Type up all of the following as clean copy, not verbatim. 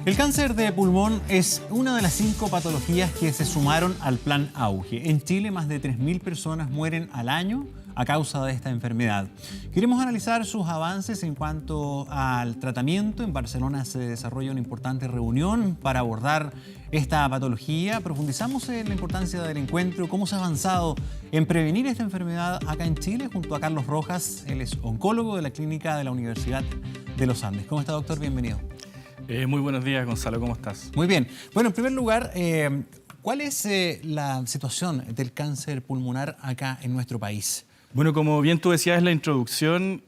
El cáncer de pulmón es una de las 5 patologías que se sumaron al Plan Auge. En Chile, más de 3.000 personas mueren al año a causa de esta enfermedad. Queremos analizar sus avances en cuanto al tratamiento. En Barcelona se desarrolla una importante reunión para abordar esta patología. Profundizamos en la importancia del encuentro, cómo se ha avanzado en prevenir esta enfermedad acá en Chile, junto a Carlos Rojas. Él es oncólogo de la Clínica de la Universidad de los Andes. ¿Cómo está, doctor? Bienvenido. Muy buenos días, Gonzalo, ¿cómo estás? Muy bien. Bueno, en primer lugar, ¿cuál es la situación del cáncer pulmonar acá en nuestro país? Bueno, como bien tú decías en la introducción,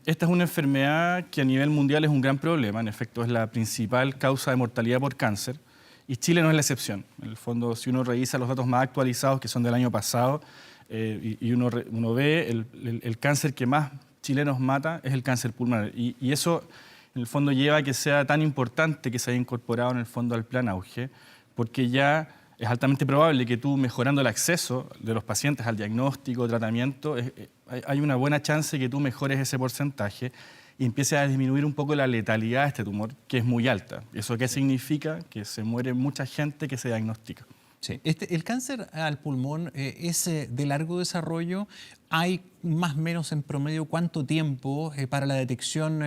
esta es una enfermedad que a nivel mundial es un gran problema. En efecto, es la principal causa de mortalidad por cáncer y Chile no es la excepción. En el fondo, si uno revisa los datos más actualizados, que son del año pasado, y uno ve el cáncer que más chilenos mata es el cáncer pulmonar. Y eso, en el fondo, lleva a que sea tan importante que se haya incorporado en el fondo al Plan Auge, porque ya es altamente probable que tú, mejorando el acceso de los pacientes al diagnóstico, tratamiento, hay una buena chance que tú mejores ese porcentaje y empieces a disminuir un poco la letalidad de este tumor, que es muy alta. ¿Eso qué significa? Que se muere mucha gente que se diagnostica. Sí. El cáncer al pulmón es de largo desarrollo. ¿Hay más o menos en promedio cuánto tiempo para la detección,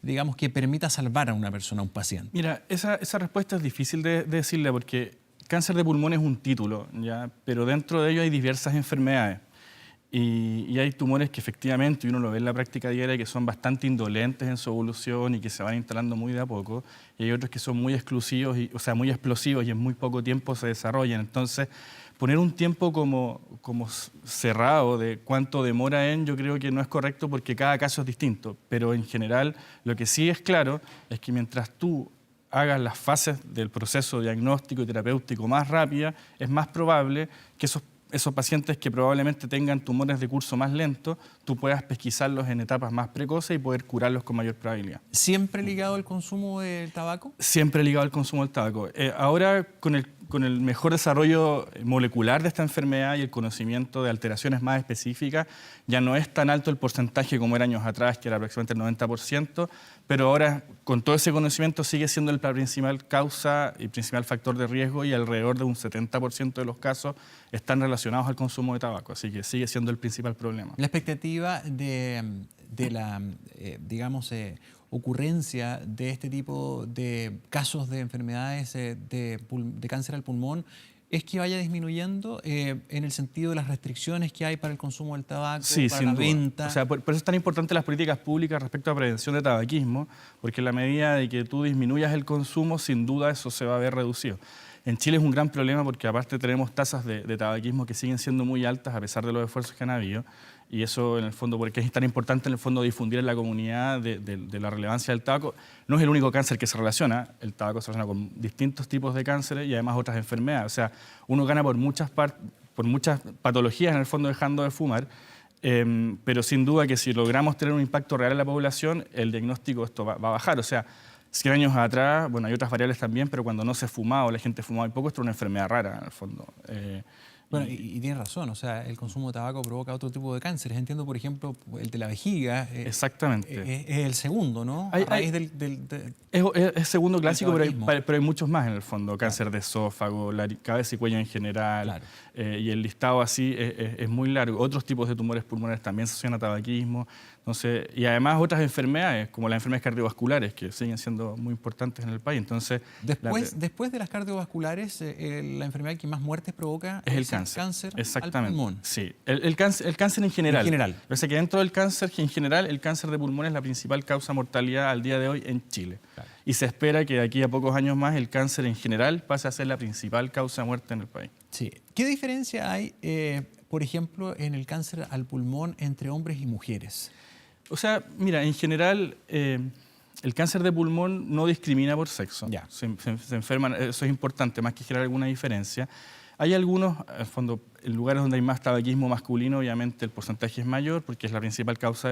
digamos, que permita salvar a una persona, a un paciente? Mira, esa respuesta es difícil de decirle porque cáncer de pulmón es un título, ¿ya? Pero dentro de ello hay diversas enfermedades. Y hay tumores que efectivamente, y uno lo ve en la práctica diaria, que son bastante indolentes en su evolución y que se van instalando muy de a poco. Y hay otros que son muy exclusivos, o sea, muy explosivos y en muy poco tiempo se desarrollan. Entonces, poner un tiempo como cerrado de cuánto demora yo creo que no es correcto porque cada caso es distinto. Pero en general, lo que sí es claro es que mientras tú hagas las fases del proceso diagnóstico y terapéutico más rápida, es más probable que esos pacientes que probablemente tengan tumores de curso más lento, tú puedas pesquisarlos en etapas más precoces y poder curarlos con mayor probabilidad. ¿Siempre ligado al consumo del tabaco? Siempre ligado al consumo del tabaco. Ahora, con el mejor desarrollo molecular de esta enfermedad y el conocimiento de alteraciones más específicas, ya no es tan alto el porcentaje como era años atrás, que era aproximadamente el 90%, pero ahora, con todo ese conocimiento, sigue siendo la principal causa y principal factor de riesgo y alrededor de un 70% de los casos están relacionados al consumo de tabaco, así que sigue siendo el principal problema. La expectativa de la, digamos, ocurrencia de este tipo de casos de enfermedades de cáncer al pulmón es que vaya disminuyendo en el sentido de las restricciones que hay para el consumo del tabaco, sí, para la venta. O sea, por eso es tan importante las políticas públicas respecto a prevención de tabaquismo, porque en la medida de que tú disminuyas el consumo, sin duda eso se va a ver reducido. En Chile es un gran problema porque aparte tenemos tasas de tabaquismo que siguen siendo muy altas a pesar de los esfuerzos que han habido. Y eso, en el fondo, porque es tan importante en el fondo difundir en la comunidad de la relevancia del tabaco. No es el único cáncer que se relaciona, el tabaco se relaciona con distintos tipos de cánceres y además otras enfermedades. O sea, uno gana por muchas patologías en el fondo dejando de fumar, pero sin duda que si logramos tener un impacto real en la población, el diagnóstico esto va a bajar. O sea, 100 años atrás, bueno, hay otras variables también, pero cuando no se fumaba o la gente fumaba muy poco, esto era una enfermedad rara, en el fondo. Bueno, y tienes razón, o sea, el consumo de tabaco provoca otro tipo de cánceres. Entiendo, por ejemplo, el de la vejiga. Exactamente. Es el segundo, ¿no? A raíz es segundo clásico, pero hay muchos más en el fondo. Cáncer de esófago, cabeza y cuello en general. Claro. Y el listado así es muy largo. Otros tipos de tumores pulmonares también se asocian a tabaquismo. Entonces, y además otras enfermedades, como las enfermedades cardiovasculares, que siguen siendo muy importantes en el país. Entonces, después de las cardiovasculares, la enfermedad que más muertes provoca es el cáncer. Exactamente. Al pulmón. Sí, el cáncer en general. En general. O sea que dentro del cáncer, en general, el cáncer de pulmón es la principal causa de mortalidad al día de hoy en Chile. Claro. Y se espera que de aquí a pocos años más el cáncer en general pase a ser la principal causa de muerte en el país. Sí. ¿Qué diferencia hay, por ejemplo, en el cáncer al pulmón entre hombres y mujeres? O sea, mira, en general el cáncer de pulmón no discrimina por sexo. Ya. Se enferman, eso es importante, más que generar alguna diferencia. Hay algunos, en fondo, en lugares donde hay más tabaquismo masculino, obviamente el porcentaje es mayor porque es la principal causa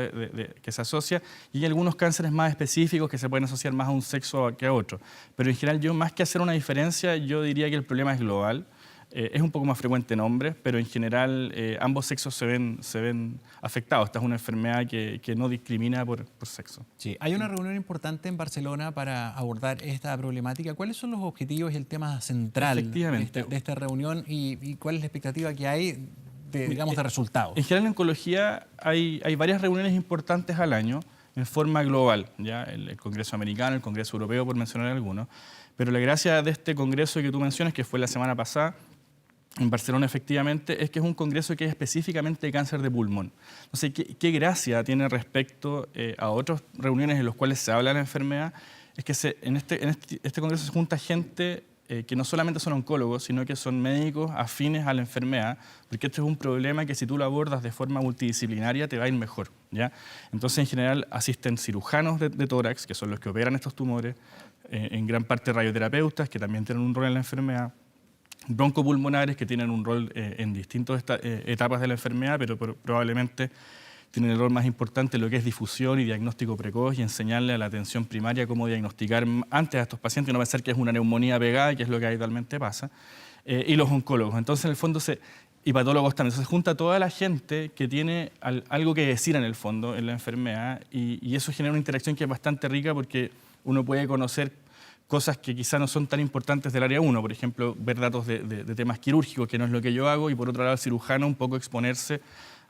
que se asocia, y hay algunos cánceres más específicos que se pueden asociar más a un sexo que a otro. Pero en general yo, más que hacer una diferencia, yo diría que el problema es global. Es un poco más frecuente en hombres, pero en general ambos sexos se ven afectados. Esta es una enfermedad que no discrimina por sexo. Sí, hay una reunión importante en Barcelona para abordar esta problemática. ¿Cuáles son los objetivos y el tema central de esta reunión y cuál es la expectativa que hay de resultados? En general en oncología hay varias reuniones importantes al año en forma global, ¿ya? El Congreso Americano, el Congreso Europeo, por mencionar algunos. Pero la gracia de este congreso que tú mencionas, que fue la semana pasada, en Barcelona efectivamente, es que es un congreso que es específicamente de cáncer de pulmón. Entonces, ¿qué gracia tiene respecto a otras reuniones en las cuales se habla de la enfermedad? Es que en este congreso se junta gente que no solamente son oncólogos, sino que son médicos afines a la enfermedad, porque esto es un problema que si tú lo abordas de forma multidisciplinaria te va a ir mejor, ¿ya? Entonces, en general, asisten cirujanos de tórax, que son los que operan estos tumores, en gran parte radioterapeutas, que también tienen un rol en la enfermedad, broncopulmonares, que tienen un rol en distintas etapas de la enfermedad, pero probablemente tienen el rol más importante en lo que es difusión y diagnóstico precoz y enseñarle a la atención primaria cómo diagnosticar antes a estos pacientes y no pensar que es una neumonía pegada, que es lo que habitualmente pasa, y los oncólogos. Entonces, en el fondo, y patólogos también. Entonces, se junta toda la gente que tiene algo que decir en el fondo en la enfermedad y eso genera una interacción que es bastante rica porque uno puede conocer cosas que quizá no son tan importantes del área 1, por ejemplo, ver datos de temas quirúrgicos, que no es lo que yo hago, y por otro lado el cirujano un poco exponerse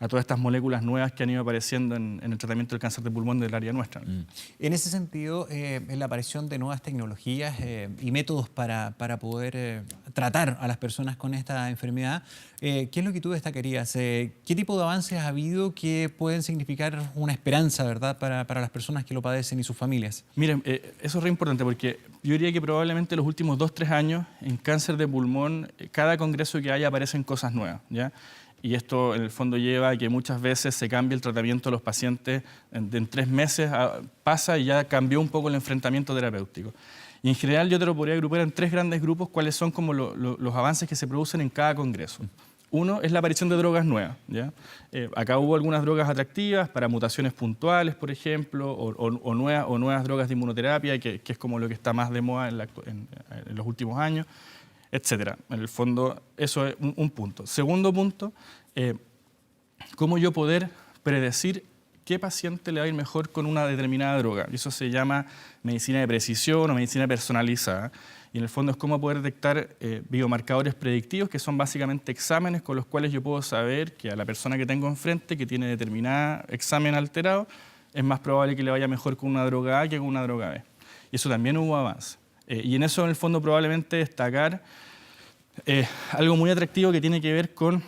a todas estas moléculas nuevas que han ido apareciendo en el tratamiento del cáncer de pulmón del área nuestra. En ese sentido, en la aparición de nuevas tecnologías y métodos para poder tratar a las personas con esta enfermedad, ¿qué es lo que tú destacarías? ¿Qué tipo de avances ha habido que pueden significar una esperanza, ¿verdad?, para las personas que lo padecen y sus familias? Miren, eso es re importante porque yo diría que probablemente los últimos 2-3 años en cáncer de pulmón, cada congreso que haya aparecen cosas nuevas, ¿ya? Y esto en el fondo lleva a que muchas veces se cambie el tratamiento de los pacientes en 3 meses, pasa y ya cambió un poco el enfrentamiento terapéutico. Y en general yo te lo podría agrupar en 3 grandes grupos, cuáles son como los avances que se producen en cada congreso. Uno es la aparición de drogas nuevas, ¿ya? Acá hubo algunas drogas atractivas para mutaciones puntuales, por ejemplo, o nuevas drogas de inmunoterapia, que es como lo que está más de moda en los últimos años, etcétera. En el fondo, eso es un punto. Segundo punto, cómo yo poder predecir qué paciente le va a ir mejor con una determinada droga. Y eso se llama medicina de precisión o medicina personalizada. Y en el fondo es cómo poder detectar biomarcadores predictivos, que son básicamente exámenes con los cuales yo puedo saber que a la persona que tengo enfrente, que tiene determinado examen alterado, es más probable que le vaya mejor con una droga A que con una droga B. Y eso también hubo avance. Y en eso, en el fondo, probablemente destacar algo muy atractivo que tiene que ver con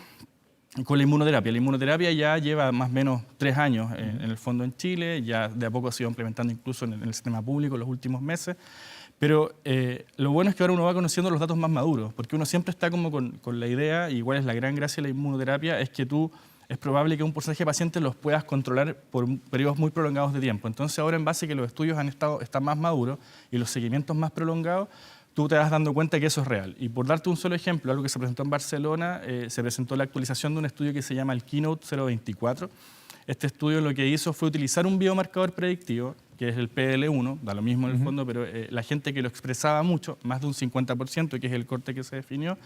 la inmunoterapia. La inmunoterapia ya lleva más o menos 3 años en el fondo en Chile, ya de a poco se ha ido implementando incluso en el sistema público en los últimos meses, pero lo bueno es que ahora uno va conociendo los datos más maduros, porque uno siempre está como con la idea, y igual es la gran gracia de la inmunoterapia, es que es probable que un porcentaje de pacientes los puedas controlar por periodos muy prolongados de tiempo. Entonces ahora en base a que los estudios están más maduros y los seguimientos más prolongados, tú te vas dando cuenta que eso es real. Y por darte un solo ejemplo, algo que se presentó en Barcelona, se presentó la actualización de un estudio que se llama el Keynote 024. Este estudio lo que hizo fue utilizar un biomarcador predictivo, que es el PDL1, da lo mismo en el fondo, pero la gente que lo expresaba mucho, más de un 50%, que es el corte que se definió,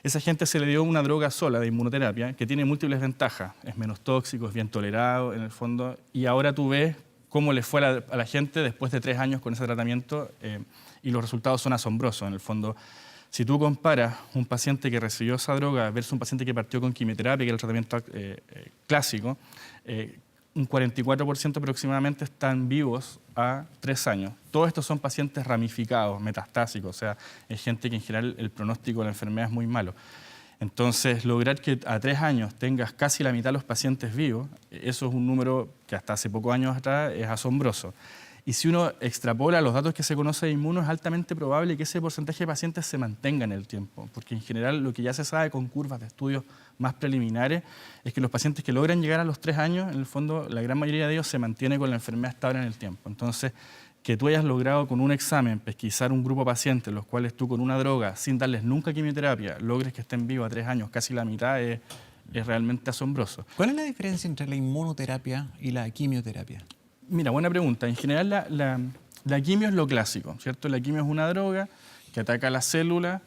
esa gente se le dio una droga sola de inmunoterapia que tiene múltiples ventajas. Es menos tóxico, es bien tolerado en el fondo, y ahora tú ves cómo le fue a la gente después de 3 años con ese tratamiento y los resultados son asombrosos. En el fondo, si tú comparas un paciente que recibió esa droga versus un paciente que partió con quimioterapia, que era el tratamiento clásico, un 44% aproximadamente están vivos a 3 años. Todos estos son pacientes ramificados, metastásicos, o sea, es gente que en general el pronóstico de la enfermedad es muy malo. Entonces, lograr que a 3 años tengas casi la mitad de los pacientes vivos, eso es un número que hasta hace pocos años atrás es asombroso. Y si uno extrapola los datos que se conoce de inmuno, es altamente probable que ese porcentaje de pacientes se mantenga en el tiempo, porque en general lo que ya se sabe con curvas de estudios más preliminares es que los pacientes que logran llegar a los 3 años, en el fondo la gran mayoría de ellos se mantiene con la enfermedad estable en el tiempo. Entonces, que tú hayas logrado con un examen pesquisar un grupo de pacientes, los cuales tú con una droga, sin darles nunca quimioterapia, logres que estén vivos a 3 años, casi la mitad, es realmente asombroso. ¿Cuál es la diferencia entre la inmunoterapia y la quimioterapia? Mira, buena pregunta. En general la quimio es lo clásico, ¿cierto? La quimio es una droga que ataca a la célula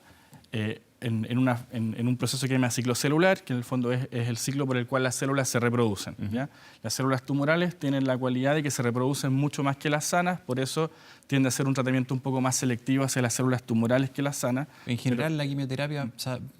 en un proceso que se llama ciclo celular, que en el fondo es el ciclo por el cual las células se reproducen. ¿Ya? Las células tumorales tienen la cualidad de que se reproducen mucho más que las sanas, por eso tiende a ser un tratamiento un poco más selectivo hacia las células tumorales que las sanas. En general, la quimioterapia,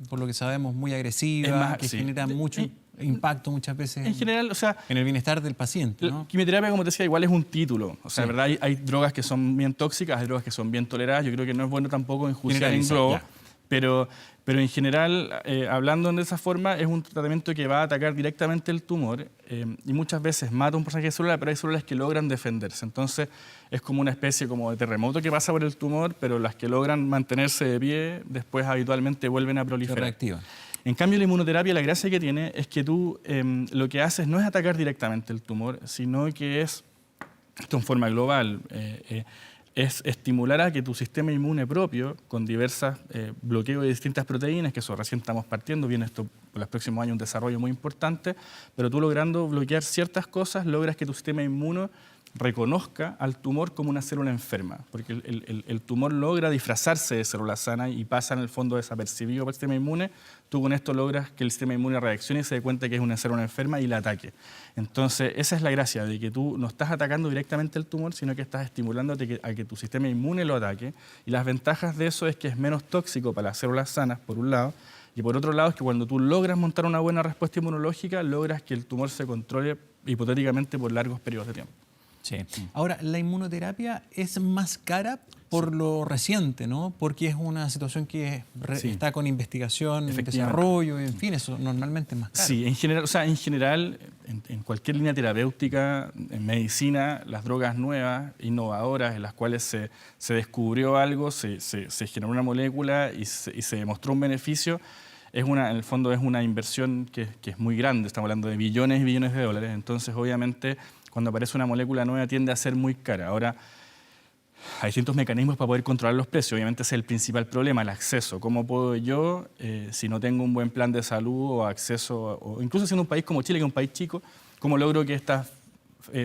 por lo que sabemos, muy agresiva, que genera mucho impacto muchas veces en general, o sea, en el bienestar del paciente, ¿no? La quimioterapia, como te decía, igual es un título. O sea, Sí. ¿verdad? Hay drogas que son bien tóxicas, hay drogas que son bien toleradas. Yo creo que no es bueno tampoco enjuiciar en globo. Pero en general, hablando de esa forma, es un tratamiento que va a atacar directamente el tumor y muchas veces mata un porcentaje de células, pero hay células que logran defenderse. Entonces, es como una especie como de terremoto que pasa por el tumor, pero las que logran mantenerse de pie, después habitualmente vuelven a proliferar. Se reactivan. En cambio, la inmunoterapia, la gracia que tiene es que tú lo que haces no es atacar directamente el tumor, sino que esto en forma global, es estimular a que tu sistema inmune propio, con diversos bloqueos de distintas proteínas, que eso recién estamos partiendo, viene esto por los próximos años un desarrollo muy importante, pero tú logrando bloquear ciertas cosas, logras que tu sistema inmune reconozca al tumor como una célula enferma, porque el tumor logra disfrazarse de célula sana y pasa en el fondo desapercibido para el sistema inmune. Tú con esto logras que el sistema inmune reaccione y se dé cuenta que es una célula enferma y la ataque. Entonces, esa es la gracia, de que tú no estás atacando directamente el tumor, sino que estás estimulando a que tu sistema inmune lo ataque. Y las ventajas de eso es que es menos tóxico para las células sanas, por un lado, y por otro lado es que cuando tú logras montar una buena respuesta inmunológica, logras que el tumor se controle hipotéticamente por largos periodos de tiempo. Sí. Ahora, la inmunoterapia es más cara por lo reciente, ¿no? Porque es una situación que está con investigación, desarrollo, en fin, eso normalmente es más caro. Sí, en general, en cualquier línea terapéutica, en medicina, las drogas nuevas, innovadoras, en las cuales se descubrió algo, se generó una molécula y se demostró un beneficio, en el fondo es una inversión que es muy grande, estamos hablando de billones y billones de dólares, entonces obviamente cuando aparece una molécula nueva tiende a ser muy cara. Ahora, hay distintos mecanismos para poder controlar los precios. Obviamente ese es el principal problema, el acceso. ¿Cómo puedo yo, si no tengo un buen plan de salud o acceso, o incluso siendo un país como Chile, que es un país chico, cómo logro que estas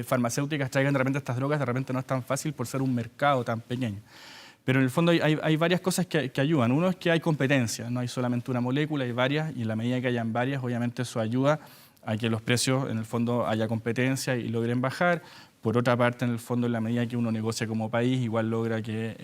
farmacéuticas traigan de repente estas drogas? De repente no es tan fácil por ser un mercado tan pequeño. Pero en el fondo hay varias cosas que ayudan. Uno es que hay competencia, no hay solamente una molécula, hay varias, y en la medida que hayan varias, obviamente eso ayuda a que los precios, en el fondo, haya competencia y logren bajar. Por otra parte, en el fondo, en la medida que uno negocia como país, igual logra que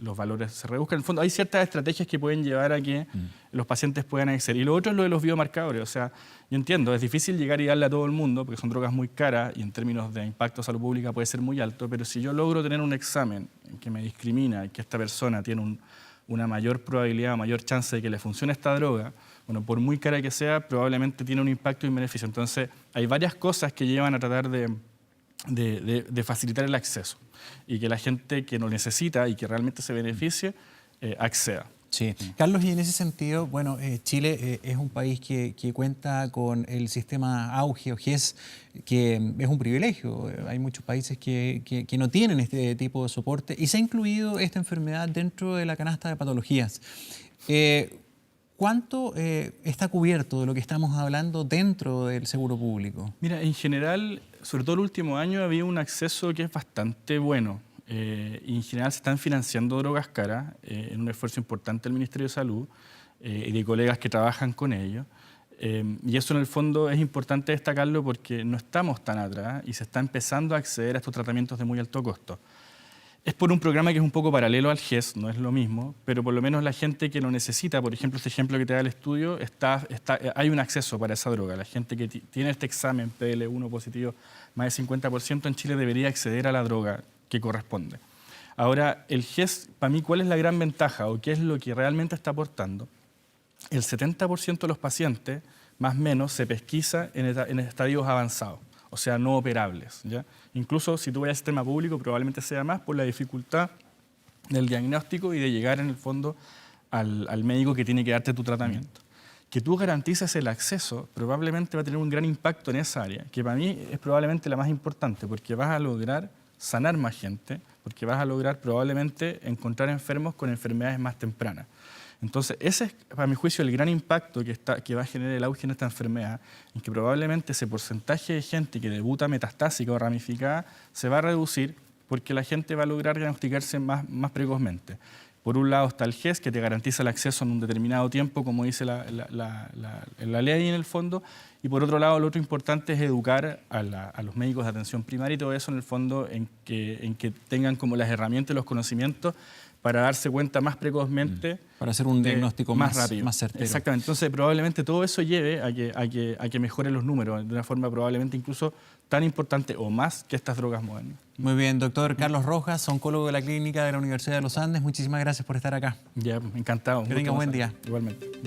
los valores se reduzcan. En el fondo, hay ciertas estrategias que pueden llevar a que los pacientes puedan acceder. Y lo otro es lo de los biomarcadores. O sea, yo entiendo, es difícil llegar y darle a todo el mundo, porque son drogas muy caras y en términos de impacto a salud pública puede ser muy alto, pero si yo logro tener un examen que me discrimina, que esta persona tiene una mayor probabilidad, mayor chance de que le funcione esta droga, bueno, por muy cara que sea, probablemente tiene un impacto y un beneficio. Entonces, hay varias cosas que llevan a tratar de facilitar el acceso y que la gente que lo necesita y que realmente se beneficie, acceda. Sí. Carlos, y en ese sentido, bueno, Chile es un país que cuenta con el sistema AUGE o GES, que es un privilegio. Hay muchos países que no tienen este tipo de soporte y se ha incluido esta enfermedad dentro de la canasta de patologías. ¿Cuánto está cubierto de lo que estamos hablando dentro del seguro público? Mira, en general, sobre todo el último año, había un acceso que es bastante bueno. Y en general se están financiando drogas caras en un esfuerzo importante del Ministerio de Salud y de colegas que trabajan con ellos. Y eso en el fondo es importante destacarlo porque no estamos tan atrás y se está empezando a acceder a estos tratamientos de muy alto costo. Es por un programa que es un poco paralelo al GES, no es lo mismo, pero por lo menos la gente que lo necesita, por ejemplo, este ejemplo que te da el estudio, hay un acceso para esa droga. La gente que tiene este examen PL1 positivo, más del 50% en Chile debería acceder a la droga que corresponde. Ahora, el GES, para mí, ¿cuál es la gran ventaja o qué es lo que realmente está aportando? El 70% de los pacientes, más o menos, se pesquisa en estadios avanzados, o sea, no operables, ¿ya? Incluso si tú vas al sistema público, probablemente sea más por la dificultad del diagnóstico y de llegar, en el fondo, al médico que tiene que darte tu tratamiento. Que tú garantices el acceso probablemente va a tener un gran impacto en esa área, que para mí es probablemente la más importante, porque vas a lograr sanar más gente, porque vas a lograr probablemente encontrar enfermos con enfermedades más tempranas. Entonces, ese es, para mi juicio, el gran impacto que va a generar el auge en esta enfermedad, en que probablemente ese porcentaje de gente que debuta metastásica o ramificada se va a reducir porque la gente va a lograr diagnosticarse más precozmente. Por un lado está el GES, que te garantiza el acceso en un determinado tiempo, como dice la ley en el fondo. Y por otro lado, lo otro importante es educar a los médicos de atención primaria y todo eso en el fondo en que tengan como las herramientas y los conocimientos para darse cuenta más precozmente. Para hacer un diagnóstico más rápido, más certero. Exactamente. Entonces, probablemente todo eso lleve a que mejoren los números de una forma probablemente incluso tan importante o más que estas drogas modernas. Muy bien, doctor Carlos Rojas, oncólogo de la Clínica de la Universidad de los Andes. Muchísimas gracias por estar acá. Ya, encantado. Que tenga buen día. Igualmente.